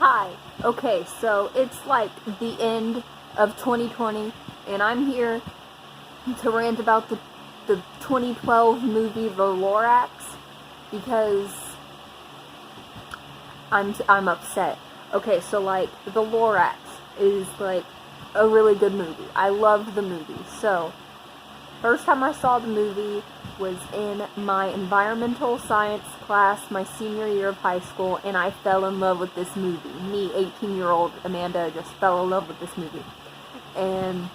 Hi. Okay, so it's like the end of 2020, and I'm here to rant about the 2012 movie The Lorax because I'm upset. Okay, so like The Lorax is like a really good movie. I love the movie. So first time I saw the movie was in my environmental science class my senior year of high school, and I fell in love with this movie. Me, 18-year-old Amanda, just fell in love with this movie. And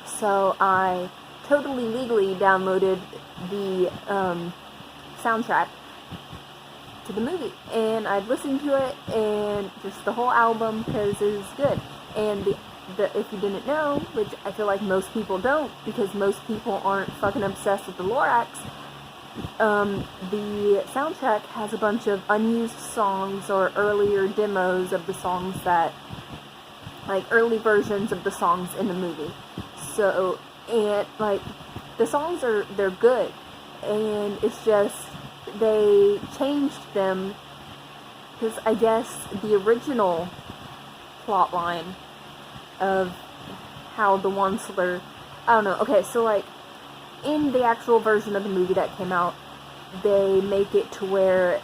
so I totally legally downloaded the soundtrack to the movie, and I'd listened to it and just the whole album because it was good. And if you didn't know, which I feel like most people don't, because most people aren't fucking obsessed with the Lorax, the soundtrack has a bunch of unused songs or earlier demos of the songs that, like early versions of the songs in the movie. So, and like, the songs they're good, and it's just, they changed them, because I guess the original plot line of how the Onceler, I don't know, okay, so like, in the actual version of the movie that came out, they make it to where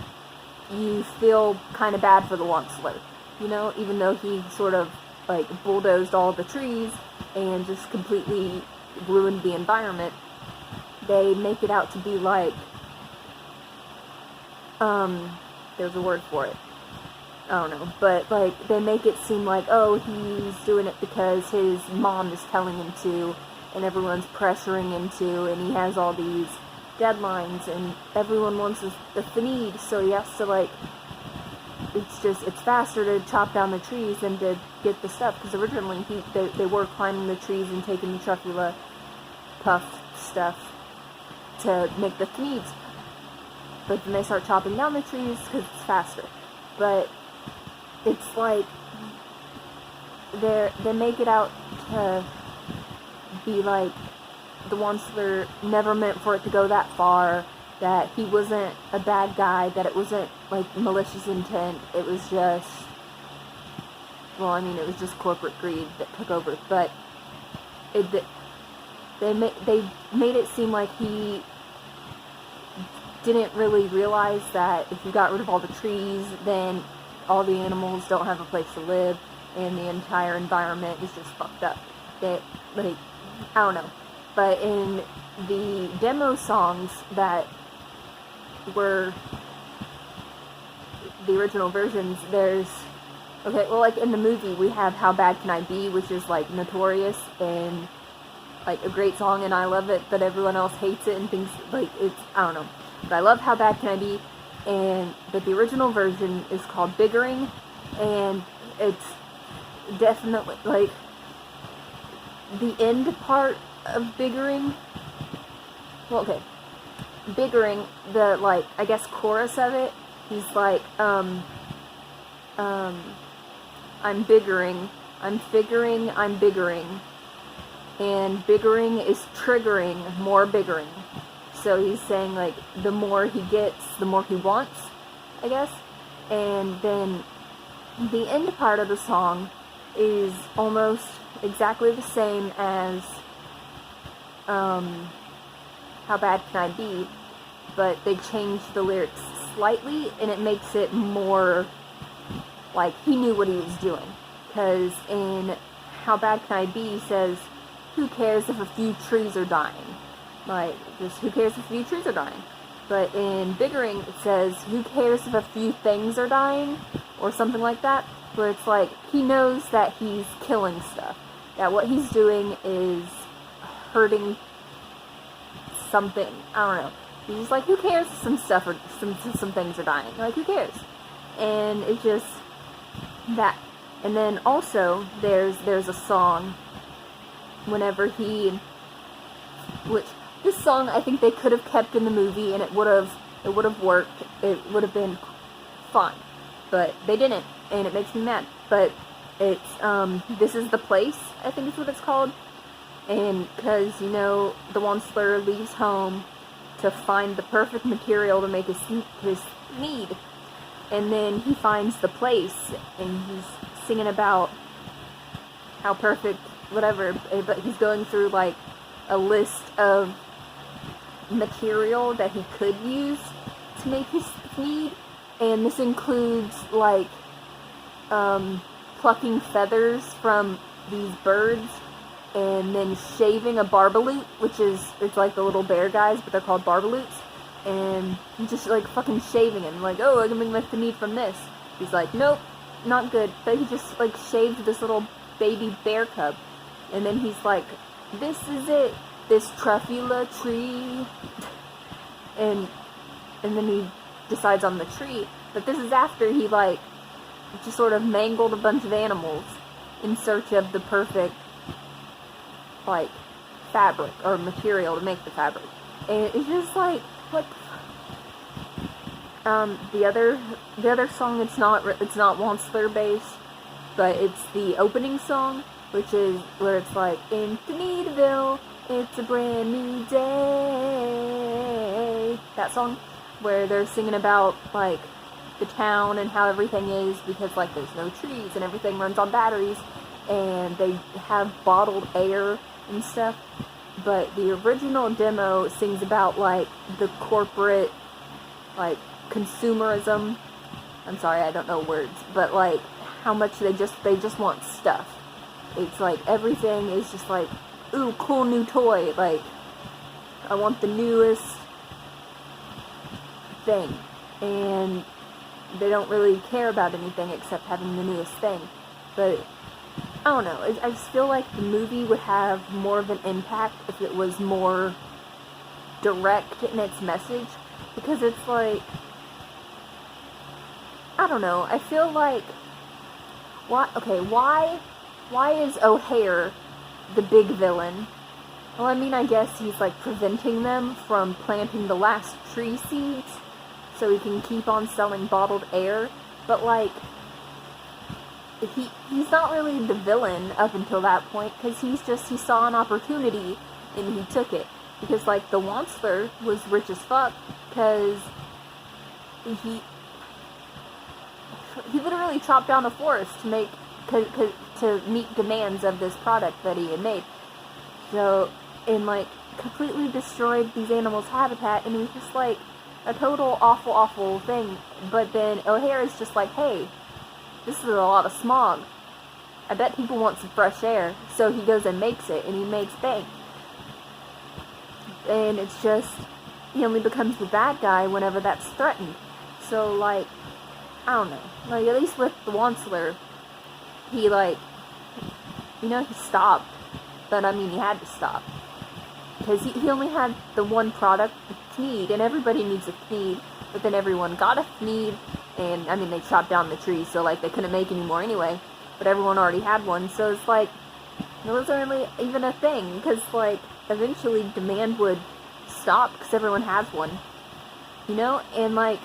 you feel kind of bad for the Onceler, you know, even though he sort of, like, bulldozed all the trees and just completely ruined the environment. They make it out to be like, there's a word for it, I don't know, but, like, they make it seem like, oh, he's doing it because his mom is telling him to, and everyone's pressuring him to, and he has all these deadlines, and everyone wants the Thneed, so he has to, like, it's faster to chop down the trees than to get the stuff, because originally they were climbing the trees and taking the Truffula Puff stuff to make the Thneeds, but then they start chopping down the trees because it's faster. But it's like they make it out to be like the Onceler never meant for it to go that far, that he wasn't a bad guy, that it wasn't like malicious intent, it was just, well, I mean, it was just corporate greed that took over. But they made it seem like he didn't really realize that if you got rid of all the trees, then all the animals don't have a place to live, and the entire environment is just fucked up. That, like, I don't know. But in the demo songs that were the original versions, there's, okay, well, like, in the movie, we have How Bad Can I Be, which is, like, notorious and, like, a great song, and I love it, but everyone else hates it and thinks, like, it's, I don't know. But I love How Bad Can I Be, but the original version is called Biggering, and it's definitely, like, the end part of Biggering, well, okay, Biggering, the, like, I guess chorus of it, he's like, I'm biggering, I'm figuring, I'm biggering, and biggering is triggering more biggering. So he's saying, like, the more he gets, the more he wants, I guess. And then the end part of the song is almost exactly the same as How Bad Can I Be, but they changed the lyrics slightly, and it makes it more like he knew what he was doing. Because in How Bad Can I Be, he says, who cares if a few trees are dying? Like, just who cares if a few trees are dying? But in Biggering, it says, who cares if a few things are dying? Or something like that. Where it's like, he knows that he's killing stuff. That what he's doing is hurting something. I don't know. He's just like, who cares if some stuff or some things are dying? Like, who cares? And it's just that. And then also, there's a song whenever which, this song I think they could have kept in the movie, and it would have worked. It would have been fine, but they didn't, and it makes me mad. But it's This Is the Place, I think is what it's called, and because, you know, the Onceler leaves home to find the perfect material to make his need, And then he finds the place, and he's singing about how perfect, whatever, but he's going through, like, a list of material that he could use to make his mead, and this includes, like, plucking feathers from these birds, and then shaving a barbaloot, it's like the little bear guys, but they're called barbaloots, and he's just, like, fucking shaving him, like, oh, I can make the mead from this. He's like, nope, not good, but he just, like, shaved this little baby bear cub, and then he's like, this is it, this truffula tree, and then he decides on the tree, but this is after he, like, just sort of mangled a bunch of animals in search of the perfect, like, fabric, or material to make the fabric, and it's just like, what the other song, it's not Wansler based, but it's the opening song, which is where it's like, in Dunedaville, it's a brand new day. That song, where they're singing about, like, the town and how everything is, because, like, there's no trees and everything runs on batteries, and they have bottled air and stuff. But the original demo sings about, like, the corporate, like, consumerism. I'm sorry, I don't know words, but, like, how much they just want stuff. It's like everything is just like, ooh, cool new toy, like, I want the newest thing, and they don't really care about anything except having the newest thing. But I don't know, I just feel like the movie would have more of an impact if it was more direct in its message, because it's like, I don't know, I feel like, why is O'Hare the big villain? Well, I mean, I guess he's, like, preventing them from planting the last tree seeds so he can keep on selling bottled air, but, like, he's not really the villain up until that point, because he saw an opportunity and he took it, because, like, the Wansler was rich as fuck, because he literally chopped down a forest to make, to meet demands of this product that he had made. So, and, like, completely destroyed these animals' habitat, and it was just, like, a total awful thing. But then O'Hare is just like, hey, this is a lot of smog. I bet people want some fresh air. So he goes and makes it, and he makes bank. And it's just, he only becomes the bad guy whenever that's threatened. So, like, I don't know. Like, at least with the Wansler, he, like, you know, he stopped. But, I mean, he had to stop. Because he only had the one product, the Thneed, and everybody needs a Thneed. But then everyone got a Thneed, and, I mean, they chopped down the trees, so, like, they couldn't make any more anyway. But everyone already had one, so it's like, it wasn't really even a thing. Because, like, eventually demand would stop, because everyone has one. You know? And, like,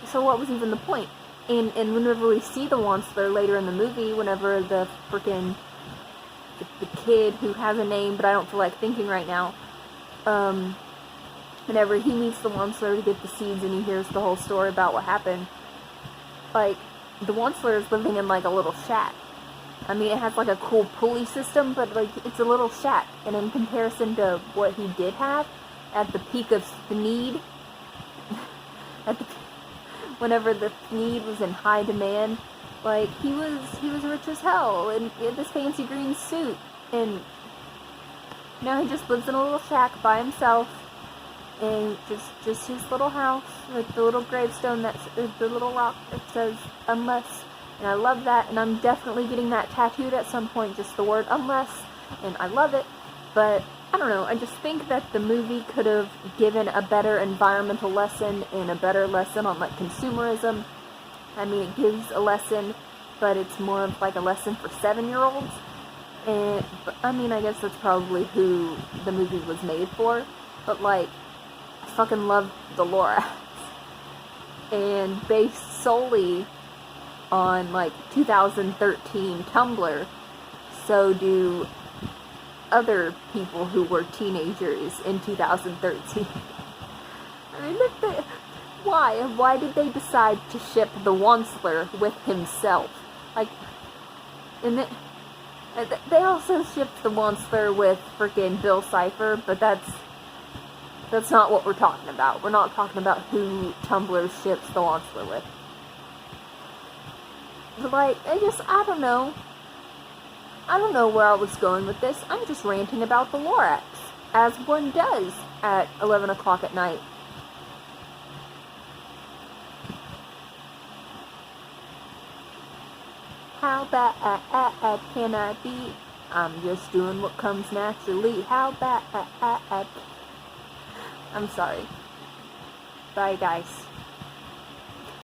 so what was even the point? And whenever we see the Wansler later in the movie, whenever the freaking the kid who has a name, but I don't feel like thinking right now, whenever he meets the Wansler to get the seeds and he hears the whole story about what happened, like, the Wansler is living in, like, a little shack. I mean, it has, like, a cool pulley system, but, like, it's a little shack. And in comparison to what he did have at the peak of Thneed, whenever the Thneed was in high demand, like, he was rich as hell, and he had this fancy green suit, and now he just lives in a little shack by himself, and just his little house with the little gravestone, the little rock that says unless, and I love that, and I'm definitely getting that tattooed at some point, just the word unless, and I love it. But I don't know, I just think that the movie could have given a better environmental lesson and a better lesson on, like, consumerism. I mean, it gives a lesson, but it's more of, like, a lesson for 7-year-olds. And, I mean, I guess that's probably who the movie was made for. But, like, I fucking love the lorax. And based solely on, like, 2013 Tumblr, so do other people who were teenagers in 2013. I mean, Why did they decide to ship the Wansler with himself? Like, and they also shipped the Wansler with freaking Bill Cipher, but that's not what we're talking about. We're not talking about who Tumblr ships the Wansler with. But like, I don't know. I don't know where I was going with this. I'm just ranting about the lorax, as one does at 11 o'clock at night. How bad can I be? I'm just doing what comes naturally. How bad? I'm sorry. Bye, guys.